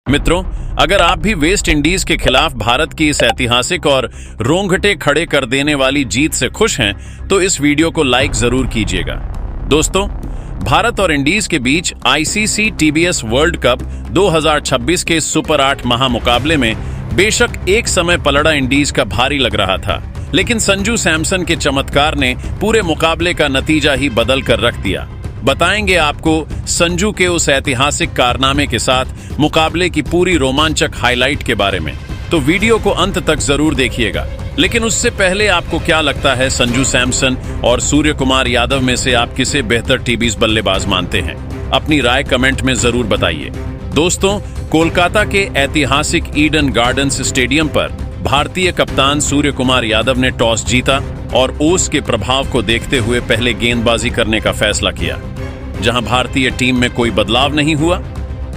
मित्रों, अगर आप भी वेस्ट इंडीज के खिलाफ भारत की इस ऐतिहासिक और रोंगटे खड़े कर देने वाली जीत से खुश हैं, तो इस वीडियो को लाइक जरूर कीजिएगा। दोस्तों, भारत और इंडीज के बीच आईसीसी टीबीएस वर्ल्ड कप 2026 के सुपर 8 महामुकाबले में बेशक एक समय पलड़ा इंडीज का भारी लग रहा था, लेकिन संजू सैमसन के चमत्कार ने पूरे मुकाबले का नतीजा ही बदल कर रख दिया। बताएंगे आपको संजू के उस ऐतिहासिक कारनामे के साथ मुकाबले की पूरी रोमांचक हाईलाइट के बारे में, तो वीडियो को अंत तक जरूर देखिएगा। लेकिन उससे पहले आपको क्या लगता है, संजू सैमसन और सूर्य कुमार यादव में से आप किसे बेहतर टीबीएस बल्लेबाज मानते हैं? अपनी राय कमेंट में जरूर बताइए। दोस्तों, कोलकाता के ऐतिहासिक ईडन गार्डन्स स्टेडियम पर भारतीय कप्तान सूर्य कुमार यादव ने टॉस जीता और ओस के प्रभाव को देखते हुए पहले गेंदबाजी करने का फैसला किया। जहां भारतीय टीम में कोई बदलाव नहीं हुआ,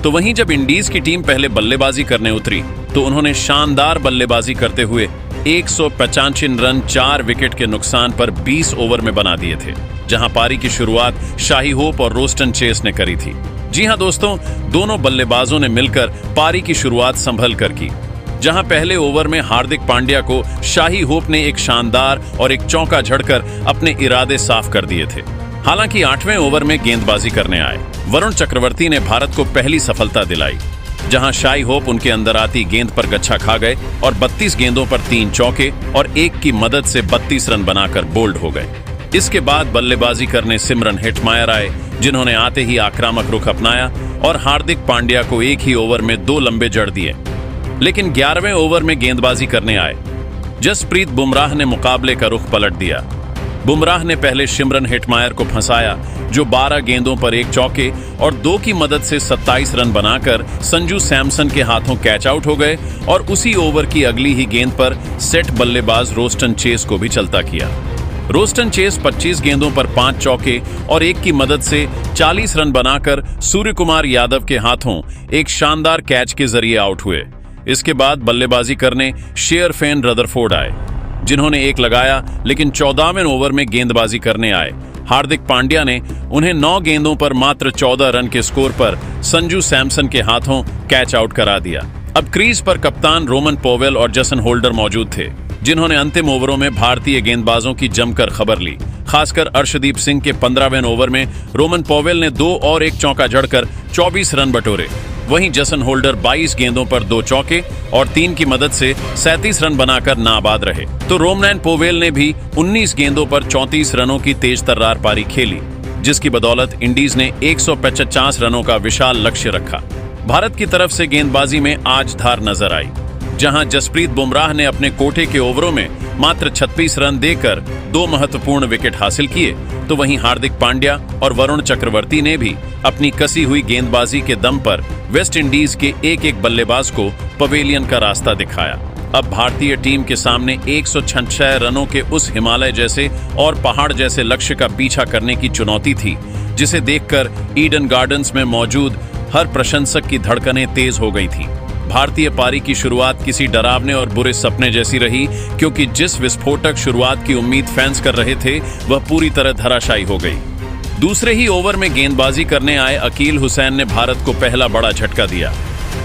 तो वहीं जब इंडीज की टीम पहले बल्लेबाजी करने उतरी तो उन्होंने शानदार बल्लेबाजी करते हुए 185 रन 4 विकेट के नुकसान पर 20 ओवर में बना दिए थे, जहां पारी की शुरुआत शाही होप और रोस्टन चेस ने करी थी। जी हां दोस्तों, दोनों बल्लेबाजों ने मिलकर पारी की शुरुआत संभल कर की, जहां पहले ओवर में हार्दिक पांड्या को शाही होप ने एक शानदार और एक चौका झड़कर अपने इरादे साफ कर दिए थे। हालांकि 8वें ओवर में गेंदबाजी करने आए वरुण चक्रवर्ती ने भारत को पहली सफलता दिलाई, जहां शाही होप उनके अंदर आती गेंद पर गच्छा खा गए और 32 गेंदों पर 3 चौके और 1 की मदद से 32 रन बनाकर बोल्ड हो गए। इसके बाद बल्लेबाजी करने सिमरन हेटमायर आए, जिन्होंने आते ही आक्रामक रुख अपनाया और हार्दिक पांड्या को एक ही ओवर में 2 लंबे जड़ दिए। लेकिन 11वें ओवर में गेंदबाजी करने आए जसप्रीत बुमराह ने मुकाबले का रुख पलट दिया। बुमराह ने पहले सिमरन हेटमायर को फंसाया, जो 12 गेंदों पर 1 चौके और 2 की मदद से 27 रन बनाकर संजू सैमसन के हाथों कैच आउट हो गए और उसी ओवर की अगली ही गेंद पर सेट बल्लेबाज रोस्टन चेस को भी चलता किया। रोस्टन चेस 25 गेंदों पर 5 चौके और 1 की मदद से 40 रन बनाकर सूर्य कुमार यादव के हाथों एक शानदार कैच के जरिए आउट हुए। इसके बाद बल्लेबाजी करने शेरफेन रदरफोर्ड आए, जिन्होंने 1 लगाया, लेकिन 14वें ओवर में गेंदबाजी करने आए हार्दिक पांड्या ने उन्हें 9 गेंदों पर मात्र 14 रन के स्कोर पर संजू सैमसन के हाथों कैच आउट करा दिया। अब क्रीज पर कप्तान रोमन पोवेल और जसन होल्डर मौजूद थे, जिन्होंने अंतिम ओवरों में भारतीय गेंदबाजों की जमकर खबर ली। खासकर अर्शदीप सिंह के 15वें ओवर में रोमन पोवेल ने 2 और 1 चौका जड़कर 24 रन बटोरे। वहीं जसन होल्डर 22 गेंदों पर 2 चौके और 3 की मदद से 37 रन बनाकर नाबाद रहे। तो रोमन पोवेल ने भी 19 गेंदों पर 34 रनों की तेज तर्रार पारी खेली, जिसकी बदौलत इंडीज ने 150 रनों का विशाल लक्ष्य रखा। भारत की तरफ से गेंदबाजी में आज धार नजर आई, जहां जसप्रीत बुमराह ने अपने कोटे के ओवरों में मात्र 36 रन देकर 2 महत्वपूर्ण विकेट हासिल किए, तो वहीं हार्दिक पांड्या और वरुण चक्रवर्ती ने भी अपनी कसी हुई गेंदबाजी के दम पर वेस्ट इंडीज के एक बल्लेबाज को पवेलियन का रास्ता दिखाया। अब भारतीय टीम के सामने 166 रनों के उस हिमालय जैसे और पहाड़ जैसे लक्ष्य का पीछा करने की चुनौती थी, जिसे देखकर ईडन गार्डन्स में मौजूद हर प्रशंसक की धड़कनें तेज हो गई थी। भारतीय पारी की शुरुआत किसी डरावने और बुरे सपने जैसी रही, क्योंकि जिस विस्फोटक शुरुआत की उम्मीद फैंस कर रहे थे, वह पूरी तरह धराशायी हो गई। दूसरे ही ओवर में गेंदबाजी करने आए अकील हुसैन ने भारत को पहला बड़ा झटका दिया,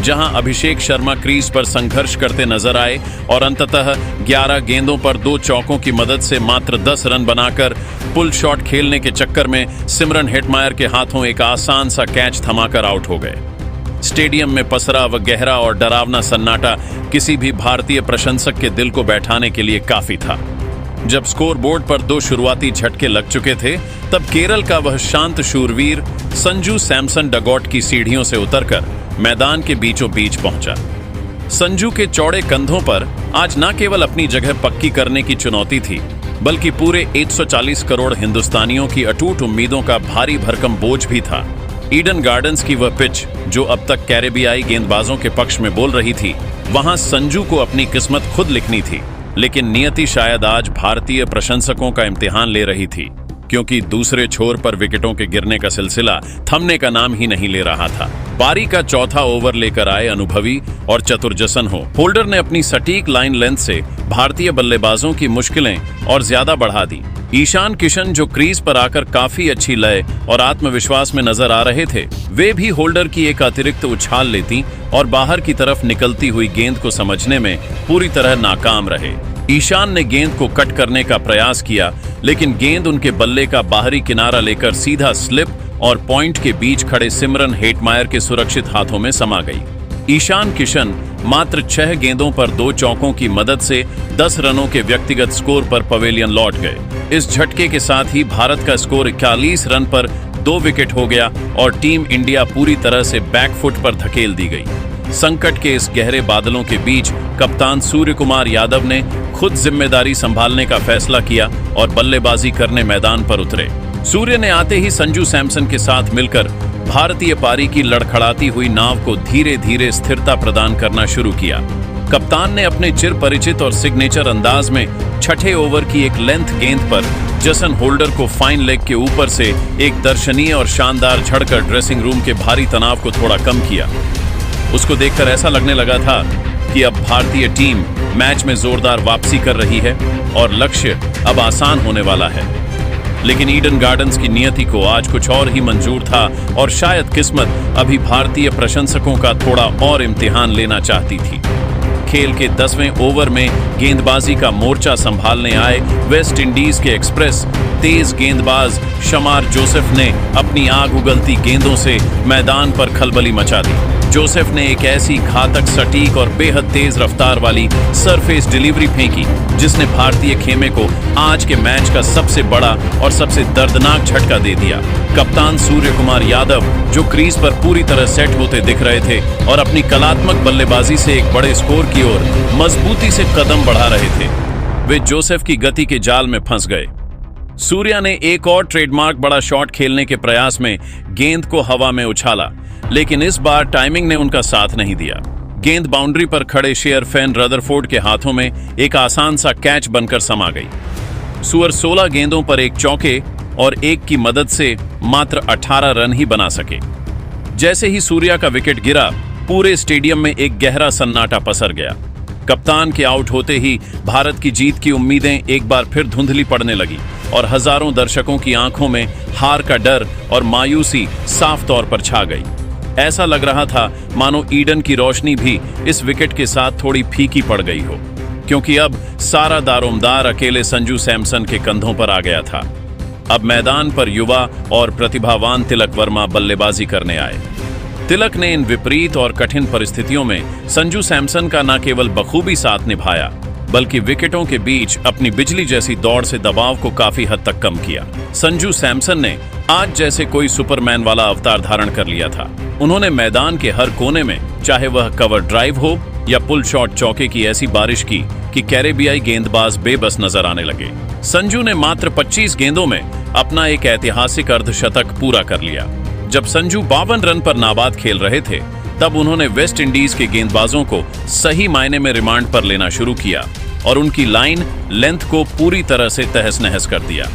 जहां अभिषेक शर्मा क्रीज पर संघर्ष करते नजर आए और अंततः 11 गेंदों पर 2 चौकों की मदद से मात्र 10 रन बनाकर पुल शॉट खेलने के चक्कर में सिमरन हेटमायर के हाथों एक आसान सा कैच थमाकर आउट हो गए। स्टेडियम में पसरा वह गहरा और डरावना सन्नाटा किसी भी भारतीय प्रशंसक के दिल को बैठाने के लिए काफी था। जब स्कोरबोर्ड पर 2 शुरुआती झटके लग चुके थे, तब केरल का वह शांत शूरवीर संजू सैमसन डगआउट की सीढ़ियों से उतरकर मैदान के बीचों बीच पहुंचा। संजू के चौड़े कंधों पर आज न केवल अपनी जगह पक्की करने की चुनौती थी, बल्कि पूरे 140 करोड़ हिंदुस्तानियों की अटूट उम्मीदों का भारी भरकम बोझ भी था। ईडन गार्डन्स की वह पिच, जो अब तक कैरेबियाई गेंदबाजों के पक्ष में बोल रही थी, वहां संजू को अपनी किस्मत खुद लिखनी थी। लेकिन नियति शायद आज भारतीय प्रशंसकों का इम्तिहान ले रही थी, क्योंकि दूसरे छोर पर विकेटों के गिरने का सिलसिला थमने का नाम ही नहीं ले रहा था। पारी का चौथा ओवर लेकर आए अनुभवी और चतुर जसन होल्डर ने अपनी सटीक लाइन लेंथ से भारतीय बल्लेबाजों की मुश्किलें और ज्यादा बढ़ा दी। ईशान किशन, जो क्रीज पर आकर काफी अच्छी लय और आत्मविश्वास में नजर आ रहे थे, वे भी होल्डर की एक अतिरिक्त उछाल लेती और बाहर की तरफ निकलती हुई गेंद को समझने में पूरी तरह नाकाम रहे। ईशान ने गेंद को कट करने का प्रयास किया, लेकिन गेंद उनके बल्ले का बाहरी किनारा लेकर सीधा स्लिप और पॉइंट के बीच खड़े सिमरन हेटमायर के सुरक्षित हाथों में समा गई। ईशान किशन मात्र 6 गेंदों पर 2 चौकों की मदद से 10 रनों के व्यक्तिगत स्कोर पर पवेलियन लौट गए। इस झटके के साथ ही भारत का स्कोर 41 रन पर 2 विकेट हो गया और टीम इंडिया पूरी तरह से बैकफुट पर धकेल दी गई। संकट के इस गहरे बादलों के बीच कप्तान सूर्य कुमार यादव ने खुद जिम्मेदारी संभालने का फैसला किया और बल्लेबाजी करने मैदान पर उतरे। सूर्य ने आते ही संजू सैमसन के साथ मिलकर भारतीय पारी की लड़खड़ाती हुई नाव को धीरे धीरे स्थिरता प्रदान करना शुरू किया। कप्तान ने अपने चिर परिचित और सिग्नेचर अंदाज में छठे ओवर की एक लेंथ गेंद पर जसन होल्डर को फाइन लेग के ऊपर से एक दर्शनीय और शानदार झड़कर ड्रेसिंग रूम के भारी तनाव को थोड़ा कम किया। उसको देखकर ऐसा लगने लगा था कि अब भारतीय टीम मैच में जोरदार वापसी कर रही है और लक्ष्य अब आसान होने वाला है। लेकिन ईडन गार्डन्स की नियति को आज कुछ और ही मंजूर था और शायद किस्मत अभी भारतीय प्रशंसकों का थोड़ा और इम्तिहान लेना चाहती थी। खेल के 10वें ओवर में गेंदबाजी का मोर्चा संभालने आए वेस्ट इंडीज के एक्सप्रेस तेज गेंदबाज शमार जोसेफ ने अपनी आग उगलती गेंदों से मैदान पर खलबली मचा दी। जोसेफ ने एक ऐसी घातक, सटीक और बेहद तेज रफ्तार वाली सरफेस डिलीवरी फेंकी जिसने भारतीय खेमे को आज के मैच का सबसे बड़ा और सबसे दर्दनाक झटका दे दिया। कप्तान सूर्य कुमार यादव, जो क्रीज पर पूरी तरह सेट होते दिख रहे थे और अपनी कलात्मक बल्लेबाजी से एक बड़े स्कोर की ओर मजबूती से कदम बढ़ा रहे थे, वे जोसेफ की गति के जाल में फंस गए। सूर्या ने एक और ट्रेडमार्क बड़ा शॉट खेलने के प्रयास में गेंद को हवा में उछाला, लेकिन इस बार टाइमिंग ने उनका साथ नहीं दिया। गेंद बाउंड्री पर खड़े शेरफेन रदरफोर्ड के हाथों में एक आसान सा कैच बनकर समा गई। सूअर 16 गेंदों पर एक चौके और एक की मदद से मात्र 18 रन ही बना सके। जैसे ही सूर्या का विकेट गिरा, पूरे स्टेडियम में एक गहरा सन्नाटा पसर गया। कप्तान के आउट होते ही भारत की जीत की उम्मीदें एक बार फिर धुंधली पड़ने लगी और हजारों दर्शकों की आंखों में हार का डर और मायूसी साफ तौर पर छा गई। ऐसा लग रहा था मानो ईडन की रोशनी भी इस विकेट के साथ थोड़ी फीकी पड़ गई हो, क्योंकि अब सारा दारोमदार अकेले संजू सैमसन के कंधों पर आ गया था। अब मैदान पर युवा और प्रतिभावान तिलक वर्मा बल्लेबाजी करने आए। तिलक ने इन विपरीत और कठिन परिस्थितियों में संजू सैमसन का न केवल बखूबी साथ निभाया, बल्कि विकेटों के बीच अपनी बिजली जैसी दौड़ से दबाव को काफी हद तक कम किया। संजू सैमसन ने आज जैसे कोई सुपरमैन वाला अवतार धारण कर लिया था। उन्होंने मैदान के हर कोने में, चाहे वह कवर ड्राइव हो या पुल शॉट चौके की, ऐसी बारिश की कि कैरेबियाई गेंदबाज बेबस नजर आने लगे। संजू ने मात्र 25 गेंदों में अपना एक ऐतिहासिक अर्धशतक पूरा कर लिया। जब संजू 52 रन पर नाबाद खेल रहे थे, तब उन्होंने वेस्ट इंडीज के गेंदबाजों को सही मायने में रिमांड पर लेना शुरू किया और उनकी लाइन लेंथ को पूरी तरह से तहस नहस कर दिया।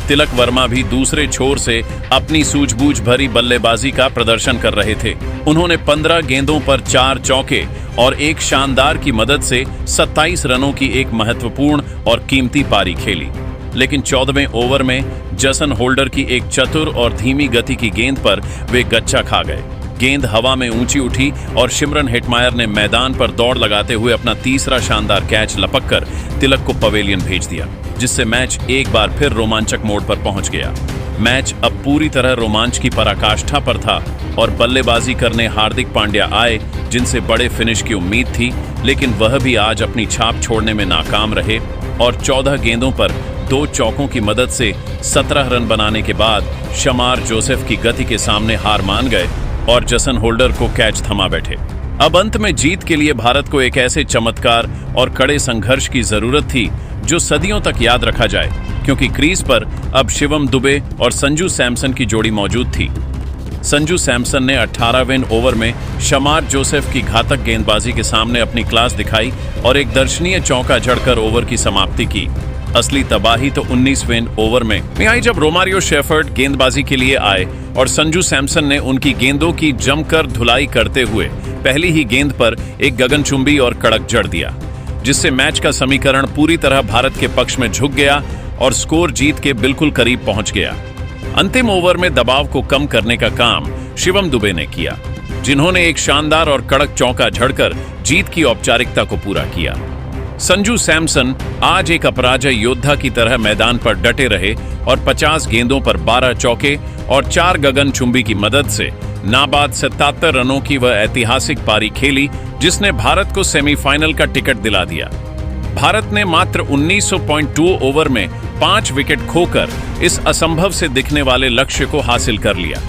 तिलक वर्मा भी दूसरे छोर से अपनी सूझबूझ भरी बल्लेबाजी का प्रदर्शन कर रहे थे। उन्होंने 15 गेंदों पर 4 चौके और एक शानदार की मदद से 27 रनों की एक महत्वपूर्ण और कीमती पारी खेली। लेकिन 14वें ओवर में जसन होल्डर की एक चतुर और धीमी गति की गेंद पर वे गच्चा खा गए। गेंद हवा में ऊंची उठी और सिमरन हेटमायर ने मैदान पर दौड़ लगाते हुए अपना तीसरा शानदार कैच लपककर तिलक को पवेलियन भेज दिया, जिससे मैच एक बार फिर रोमांचक मोड़ पर पहुंच गया। मैच अब पूरी तरह रोमांच की पराकाष्ठा पर था और बल्लेबाजी करने हार्दिक पांड्या आए, जिनसे बड़े फिनिश की उम्मीद थी, लेकिन वह भी आज अपनी छाप छोड़ने में नाकाम रहे और 14 गेंदों पर 2 चौकों की मदद से 17 रन बनाने के बाद शमार जोसेफ की गति के सामने हार मान गए और जसन होल्डर को कैच थमा बैठे। अब अंत में जीत के लिए भारत को एक ऐसे चमत्कार और कड़े संघर्ष की जरूरत थी जो सदियों तक याद रखा जाए, क्योंकि क्रीज पर अब शिवम दुबे और संजू सैमसन की जोड़ी मौजूद थी। संजू सैमसन ने 18वें ओवर में शमार जोसेफ की घातक गेंदबाजी के सामने अपनी क्लास दिखाई और एक दर्शनीय चौका जड़कर ओवर की समाप्ति की। असली तबाही तो 19वें ओवर में आई, जब रोमारियो शेफर्ड गेंदबाजी के लिए आए और संजू सैमसन ने उनकी गेंदों की जमकर धुलाई करते हुए पहली ही गेंद पर एक गगनचुंबी और कड़क जड़ दिया, जिससे मैच का समीकरण पूरी तरह भारत के पक्ष में झुक गया और स्कोर जीत के बिल्कुल करीब पहुंच गया। अंतिम ओवर में दबाव को कम करने का काम शिवम दुबे ने किया, जिन्होंने एक शानदार और कड़क चौका झड़कर जीत की औपचारिकता को पूरा किया। संजू सैमसन आज एक अपराजय योद्धा की तरह मैदान पर डटे रहे और 50 गेंदों पर 12 चौके और 4 गगनचुंबी की मदद से नाबाद 77 रनों की वह ऐतिहासिक पारी खेली, जिसने भारत को सेमीफाइनल का टिकट दिला दिया। भारत ने मात्र 19.2 ओवर में 5 विकेट खोकर इस असंभव से दिखने वाले लक्ष्य को हासिल कर लिया।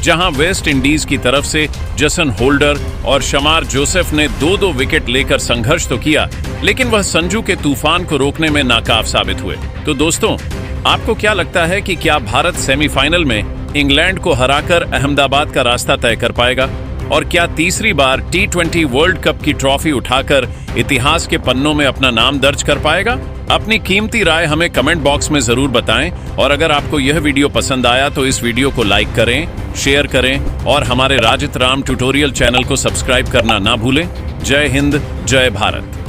जहां वेस्ट इंडीज की तरफ से जसन होल्डर और शमार जोसेफ ने 2-2 विकेट लेकर संघर्ष तो किया, लेकिन वह संजू के तूफान को रोकने में नाकाफ साबित हुए। तो दोस्तों, आपको क्या लगता है कि क्या भारत सेमीफाइनल में इंग्लैंड को हराकर अहमदाबाद का रास्ता तय कर पाएगा? और क्या तीसरी बार T20 वर्ल्ड कप की ट्रॉफी उठाकर इतिहास के पन्नों में अपना नाम दर्ज कर पाएगा? अपनी कीमती राय हमें कमेंट बॉक्स में जरूर बताएं, और अगर आपको यह वीडियो पसंद आया तो इस वीडियो को लाइक करें, शेयर करें और हमारे राजित राम ट्यूटोरियल चैनल को सब्सक्राइब करना ना भूलें। जय हिंद, जय भारत।